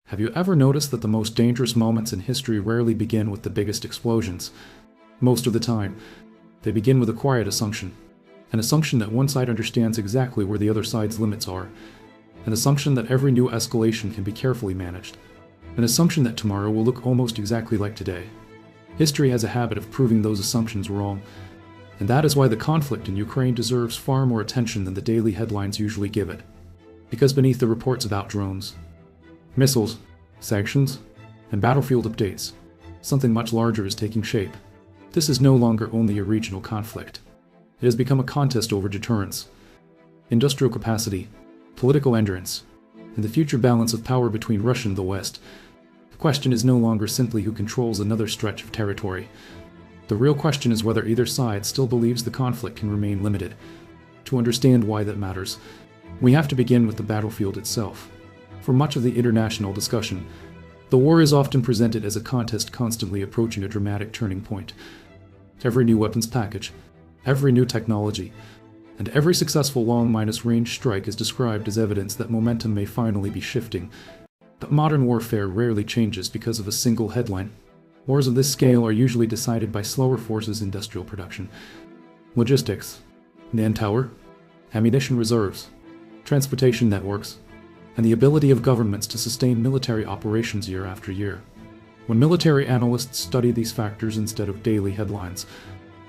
Have you ever noticed that the most dangerous moments in history rarely begin with the biggest explosions? Most of the time, they begin with a quiet assumption. An assumption that one side understands exactly where the other side's limits are. An assumption that every new escalation can be carefully managed. An assumption that tomorrow will look almost exactly like today. History has a habit of proving those assumptions wrong, and that is why the conflict in Ukraine deserves far more attention than the daily headlines usually give it. Because beneath the reports about drones, missiles, sanctions, and battlefield updates, something much larger is taking shape. This is no longer only a regional conflict. It has become a contest over deterrence, industrial capacity, political endurance, and the future balance of power between Russia and the West. The question is no longer simply who controls another stretch of territory. The real question is whether either side still believes the conflict can remain limited. To understand why that matters, we have to begin with the battlefield itself. For much of the international discussion, the war is often presented as a contest constantly approaching a dramatic turning point. Every new weapons package, every new technology, and every successful long-range strike is described as evidence that momentum may finally be shifting. But modern warfare rarely changes because of a single headline. Wars of this scale are usually decided by slower forces, industrial production, logistics, manpower, ammunition reserves, transportation networks, and the ability of governments to sustain military operations year after year. When military analysts study these factors instead of daily headlines,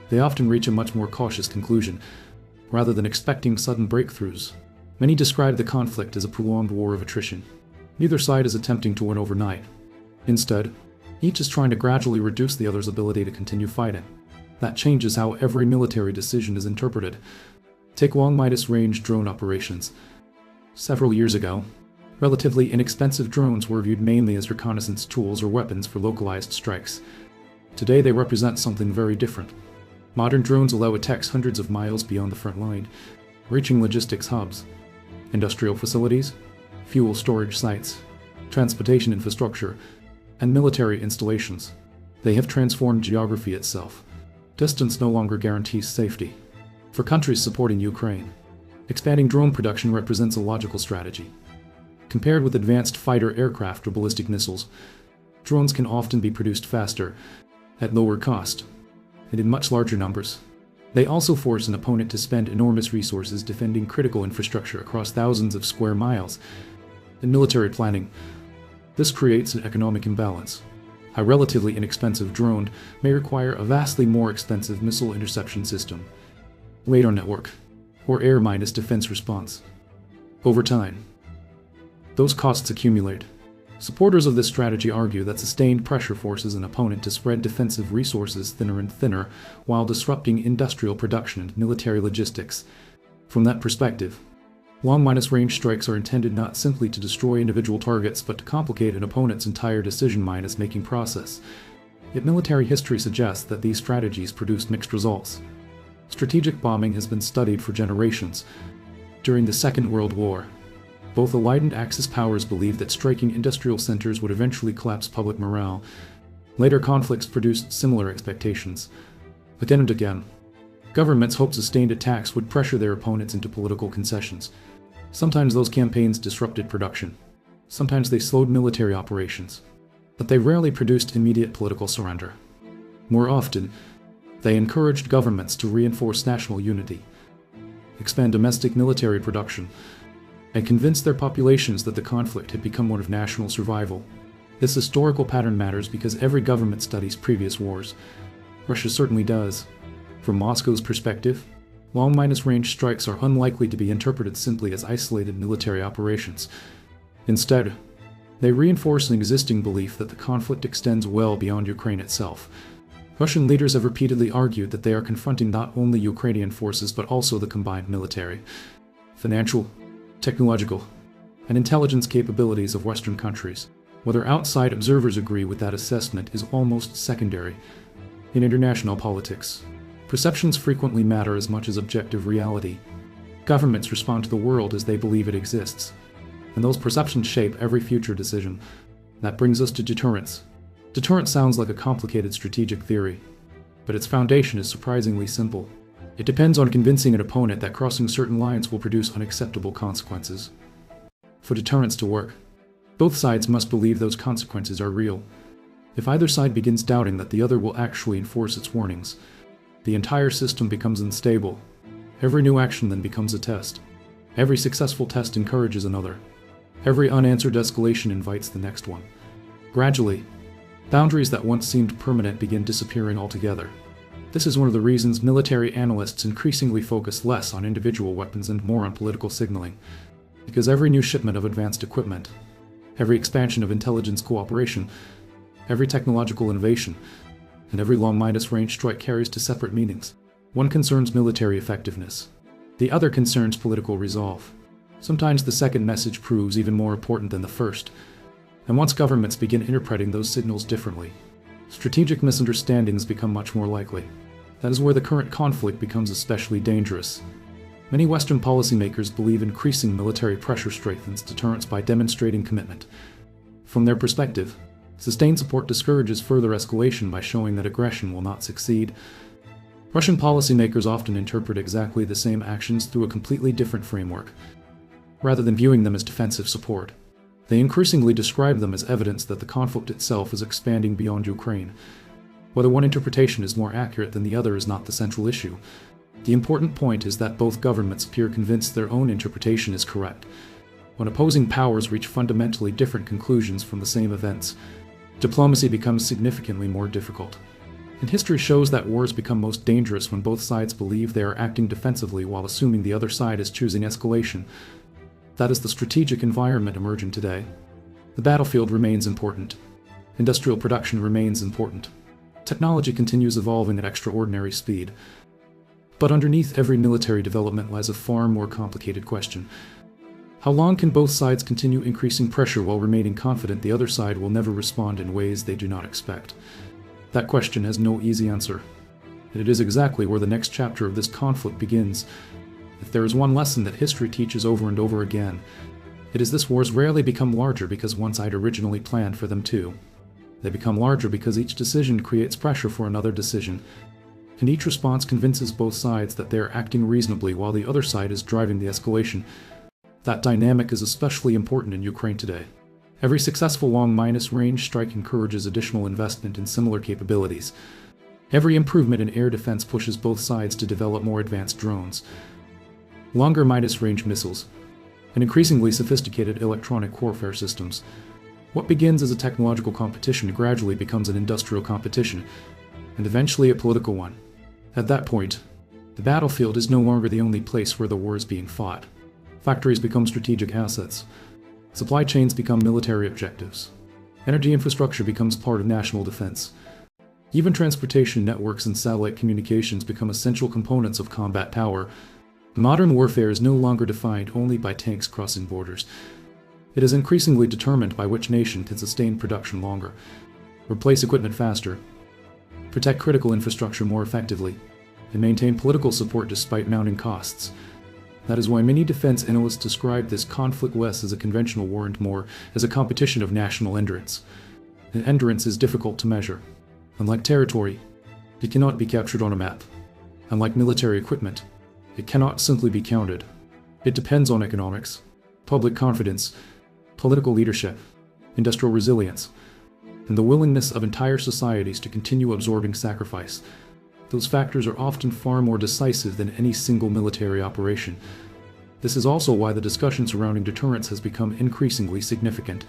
they often reach a much more cautious conclusion. Rather than expecting sudden breakthroughs, many describe the conflict as a prolonged war of attrition. Neither side is attempting to win overnight. Instead, each is trying to gradually reduce the other's ability to continue fighting. That changes how every military decision is interpreted. Take long-range drone operations. Several years ago, relatively inexpensive drones were viewed mainly as reconnaissance tools or weapons for localized strikes. Today they represent something very different. Modern drones allow attacks hundreds of miles beyond the front line, reaching logistics hubs, industrial facilities, fuel storage sites, transportation infrastructure, and military installations. They have transformed geography itself. Distance no longer guarantees safety. For countries supporting Ukraine, expanding drone production represents a logical strategy. Compared with advanced fighter aircraft or ballistic missiles, drones can often be produced faster, at lower cost, and in much larger numbers. They also force an opponent to spend enormous resources defending critical infrastructure across thousands of square miles. In military planning, this creates an economic imbalance. A relatively inexpensive drone may require a vastly more expensive missile interception system, radar network, or air-minus defense response. Over time, those costs accumulate. Supporters of this strategy argue that sustained pressure forces an opponent to spread defensive resources thinner and thinner while disrupting industrial production and military logistics. From that perspective, long-range strikes are intended not simply to destroy individual targets but to complicate an opponent's entire decision-making process. Yet military history suggests that these strategies produce mixed results. Strategic bombing has been studied for generations. During the Second World War, both Allied and Axis powers believed that striking industrial centers would eventually collapse public morale. Later conflicts produced similar expectations. Again and again, governments hoped sustained attacks would pressure their opponents into political concessions. Sometimes those campaigns disrupted production. Sometimes they slowed military operations. But they rarely produced immediate political surrender. More often, they encouraged governments to reinforce national unity, expand domestic military production, and convince their populations that the conflict had become one of national survival. This historical pattern matters because every government studies previous wars. Russia certainly does. From Moscow's perspective, long-range strikes are unlikely to be interpreted simply as isolated military operations. Instead, they reinforce an existing belief that the conflict extends well beyond Ukraine itself. Russian leaders have repeatedly argued that they are confronting not only Ukrainian forces but also the combined military, financial, technological, and intelligence capabilities of Western countries. Whether outside observers agree with that assessment is almost secondary. In international politics, perceptions frequently matter as much as objective reality. Governments respond to the world as they believe it exists, and those perceptions shape every future decision. That brings us to deterrence. Deterrence sounds like a complicated strategic theory, but its foundation is surprisingly simple. It depends on convincing an opponent that crossing certain lines will produce unacceptable consequences. For deterrence to work, Both sides must believe those consequences are real. If either side begins doubting that the other will actually enforce its warnings, the entire system becomes unstable. Every new action then becomes a test. Every successful test encourages another. Every unanswered escalation invites the next one. Gradually, boundaries that once seemed permanent begin disappearing altogether. This is one of the reasons military analysts increasingly focus less on individual weapons and more on political signaling. Because every new shipment of advanced equipment, every expansion of intelligence cooperation, every technological innovation, and every long-range strike carries to separate meanings. One concerns military effectiveness. The other concerns political resolve. Sometimes the second message proves even more important than the first. And once governments begin interpreting those signals differently, strategic misunderstandings become much more likely. That is where the current conflict becomes especially dangerous. Many Western policymakers believe increasing military pressure strengthens deterrence by demonstrating commitment. From their perspective, sustained support discourages further escalation by showing that aggression will not succeed. Russian policymakers often interpret exactly the same actions through a completely different framework. Rather than viewing them as defensive support, they increasingly describe them as evidence that the conflict itself is expanding beyond Ukraine. Whether one interpretation is more accurate than the other is not the central issue. The important point is that both governments appear convinced their own interpretation is correct. When opposing powers reach fundamentally different conclusions from the same events, diplomacy becomes significantly more difficult. And history shows that wars become most dangerous when both sides believe they are acting defensively while assuming the other side is choosing escalation. That is the strategic environment emerging today. The battlefield remains important. Industrial production remains important. Technology continues evolving at extraordinary speed. But underneath every military development lies a far more complicated question. How long can both sides continue increasing pressure while remaining confident the other side will never respond in ways they do not expect? That question has no easy answer. And it is exactly where the next chapter of this conflict begins. If there is one lesson that history teaches over and over again, it is this: wars rarely become larger because one side originally planned for them to. They become larger because each decision creates pressure for another decision, and each response convinces both sides that they are acting reasonably while the other side is driving the escalation. That dynamic is especially important in Ukraine today. Every successful long-range strike encourages additional investment in similar capabilities. Every improvement in air defense pushes both sides to develop more advanced drones, longer-range missiles, and increasingly sophisticated electronic warfare systems. What begins as a technological competition gradually becomes an industrial competition, and eventually a political one. At that point, the battlefield is no longer the only place where the war is being fought. Factories become strategic assets. Supply chains become military objectives. Energy infrastructure becomes part of national defense. Even transportation networks and satellite communications become essential components of combat power. Modern warfare is no longer defined only by tanks crossing borders. It is increasingly determined by which nation can sustain production longer, replace equipment faster, protect critical infrastructure more effectively, and maintain political support despite mounting costs. That is why many defense analysts describe this conflict less as a conventional war and more as a competition of national endurance. And endurance is difficult to measure. Unlike territory, it cannot be captured on a map. Unlike military equipment, it cannot simply be counted. It depends on economics, public confidence, political leadership, industrial resilience, and the willingness of entire societies to continue absorbing sacrifice. Those factors are often far more decisive than any single military operation. This is also why the discussion surrounding deterrence has become increasingly significant.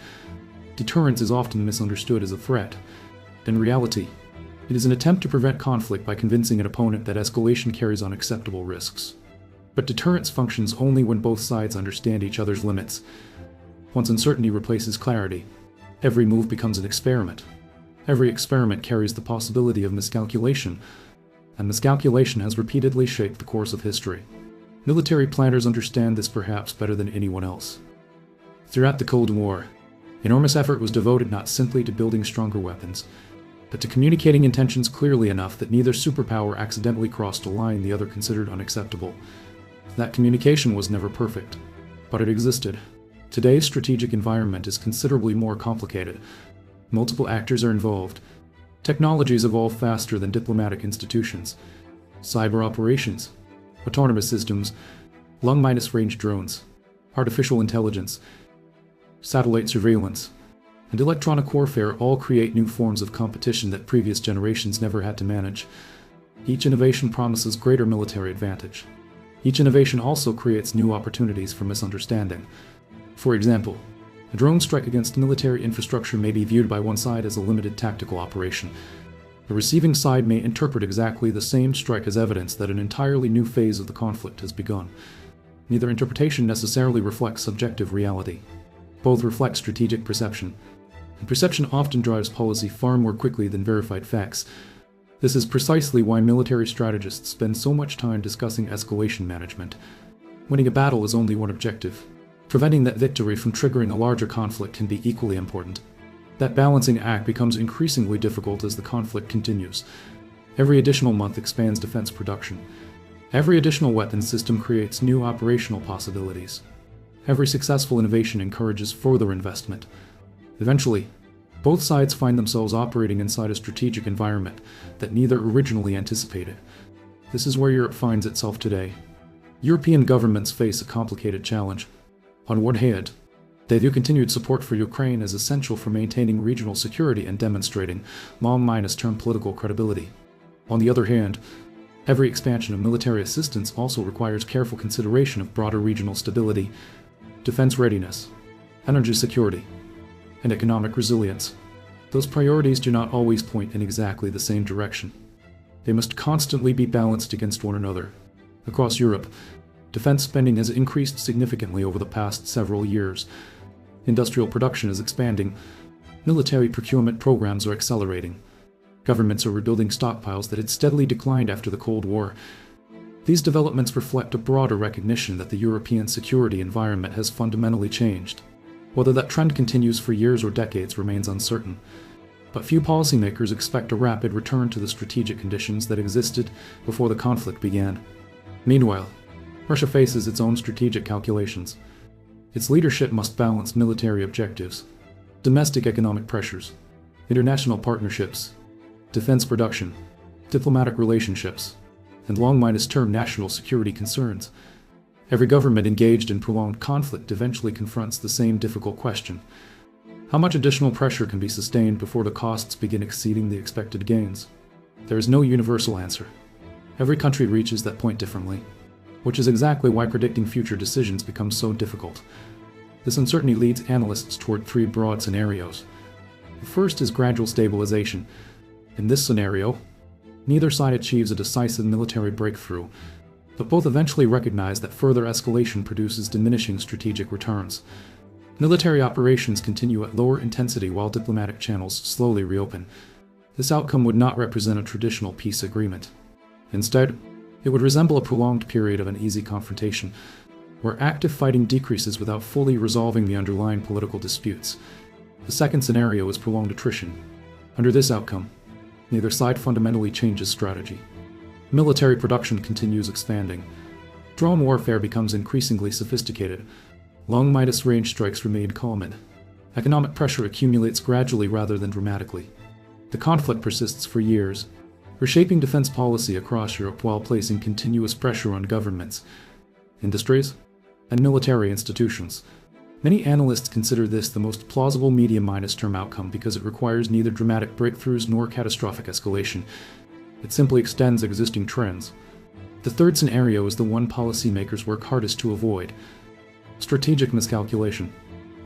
Deterrence is often misunderstood as a threat. In reality, it is an attempt to prevent conflict by convincing an opponent that escalation carries unacceptable risks. But deterrence functions only when both sides understand each other's limits. Once uncertainty replaces clarity, every move becomes an experiment. Every experiment carries the possibility of miscalculation, and miscalculation has repeatedly shaped the course of history. Military planners understand this perhaps better than anyone else. Throughout the Cold War, enormous effort was devoted not simply to building stronger weapons, but to communicating intentions clearly enough that neither superpower accidentally crossed a line the other considered unacceptable. That communication was never perfect, but it existed. Today's strategic environment is considerably more complicated. Multiple actors are involved. Technologies evolve faster than diplomatic institutions. Cyber operations, autonomous systems, long-range drones, artificial intelligence. satellite surveillance, and electronic warfare all create new forms of competition that previous generations never had to manage. Each innovation promises greater military advantage. Each innovation also creates new opportunities for misunderstanding. For example, a drone strike against military infrastructure may be viewed by one side as a limited tactical operation. The receiving side may interpret exactly the same strike as evidence that an entirely new phase of the conflict has begun. Neither interpretation necessarily reflects subjective reality. Both reflect strategic perception, and perception often drives policy far more quickly than verified facts. This is precisely why military strategists spend so much time discussing escalation management. Winning a battle is only one objective. Preventing that victory from triggering a larger conflict can be equally important. That balancing act becomes increasingly difficult as the conflict continues. Every additional month expands defense production. Every additional weapon system creates new operational possibilities. Every successful innovation encourages further investment. Eventually, both sides find themselves operating inside a strategic environment that neither originally anticipated. This is where Europe finds itself today. European governments face a complicated challenge. On one hand, they view continued support for Ukraine as essential for maintaining regional security and demonstrating long-term political credibility. On the other hand, every expansion of military assistance also requires careful consideration of broader regional stability, defense readiness, energy security, and economic resilience. Those priorities do not always point in exactly the same direction. They must constantly be balanced against one another. Across Europe, defense spending has increased significantly over the past several years. Industrial production is expanding. Military procurement programs are accelerating. Governments are rebuilding stockpiles that had steadily declined after the Cold War. These developments reflect a broader recognition that the European security environment has fundamentally changed. Whether that trend continues for years or decades remains uncertain. But few policymakers expect a rapid return to the strategic conditions that existed before the conflict began. Meanwhile, Russia faces its own strategic calculations. Its leadership must balance military objectives, domestic economic pressures, international partnerships, defense production, diplomatic relationships, and long-term national security concerns. Every government engaged in prolonged conflict eventually confronts the same difficult question. How much additional pressure can be sustained before the costs begin exceeding the expected gains? There is no universal answer. Every country reaches that point differently, which is exactly why predicting future decisions becomes so difficult. This uncertainty leads analysts toward three broad scenarios. The first is gradual stabilization. In this scenario, neither side achieves a decisive military breakthrough, but both eventually recognize that further escalation produces diminishing strategic returns. Military operations continue at lower intensity while diplomatic channels slowly reopen. This outcome would not represent a traditional peace agreement. Instead, it would resemble a prolonged period of uneasy confrontation, where active fighting decreases without fully resolving the underlying political disputes. The second scenario is prolonged attrition. Under this outcome, neither side fundamentally changes strategy. Military production continues expanding. Drone warfare becomes increasingly sophisticated. Long-range strikes remain common. Economic pressure accumulates gradually rather than dramatically. The conflict persists for years, reshaping defense policy across Europe while placing continuous pressure on governments, industries, and military institutions. Many analysts consider this the most plausible medium-term outcome because it requires neither dramatic breakthroughs nor catastrophic escalation. It simply extends existing trends. The third scenario is the one policymakers work hardest to avoid: strategic miscalculation.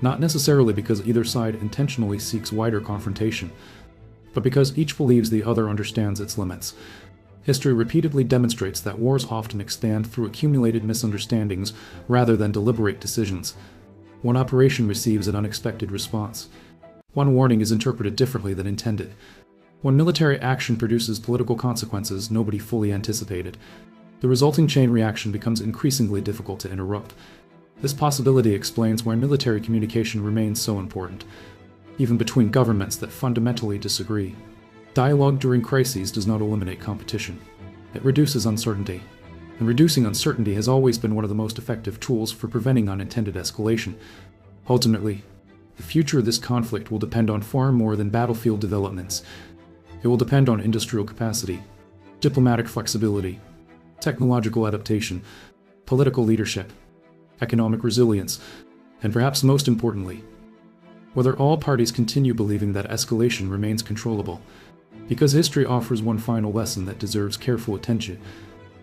Not necessarily because either side intentionally seeks wider confrontation, but because each believes the other understands its limits. History repeatedly demonstrates that wars often expand through accumulated misunderstandings rather than deliberate decisions. One operation receives an unexpected response. One warning is interpreted differently than intended. When military action produces political consequences nobody fully anticipated, the resulting chain reaction becomes increasingly difficult to interrupt. This possibility explains why military communication remains so important, even between governments that fundamentally disagree. Dialogue during crises does not eliminate competition. It reduces uncertainty, and reducing uncertainty has always been one of the most effective tools for preventing unintended escalation. Ultimately, the future of this conflict will depend on far more than battlefield developments. It will depend on industrial capacity, diplomatic flexibility, technological adaptation, political leadership, economic resilience, and perhaps most importantly, whether all parties continue believing that escalation remains controllable. Because history offers one final lesson that deserves careful attention.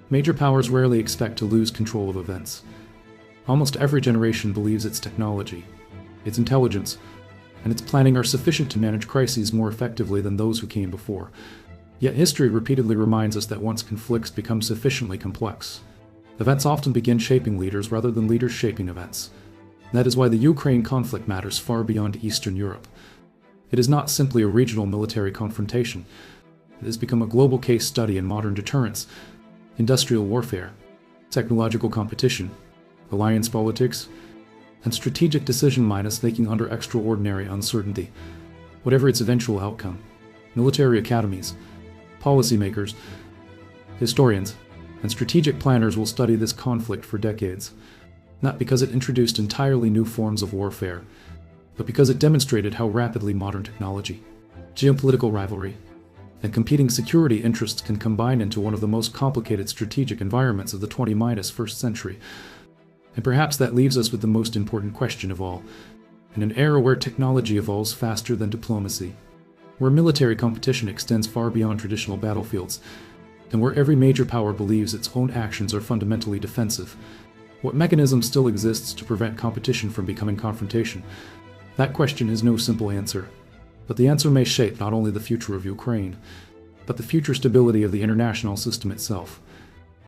Major powers rarely expect to lose control of events. Almost every generation believes its technology, its intelligence, and its planning are sufficient to manage crises more effectively than those who came before. Yet history repeatedly reminds us that once conflicts become sufficiently complex, events often begin shaping leaders rather than leaders shaping events. That is why the Ukraine conflict matters far beyond Eastern Europe. It is not simply a regional military confrontation. It has become a global case study in modern deterrence, industrial warfare, technological competition, alliance politics, and strategic decision-making under extraordinary uncertainty. Whatever its eventual outcome, military academies, policymakers, historians, and strategic planners will study this conflict for decades, not because it introduced entirely new forms of warfare, but because it demonstrated how rapidly modern technology, geopolitical rivalry, and competing security interests can combine into one of the most complicated strategic environments of the 21st century. And perhaps that leaves us with the most important question of all. In an era where technology evolves faster than diplomacy, where military competition extends far beyond traditional battlefields, and where every major power believes its own actions are fundamentally defensive, what mechanism still exists to prevent competition from becoming confrontation? That question has no simple answer. But the answer may shape not only the future of Ukraine, but the future stability of the international system itself.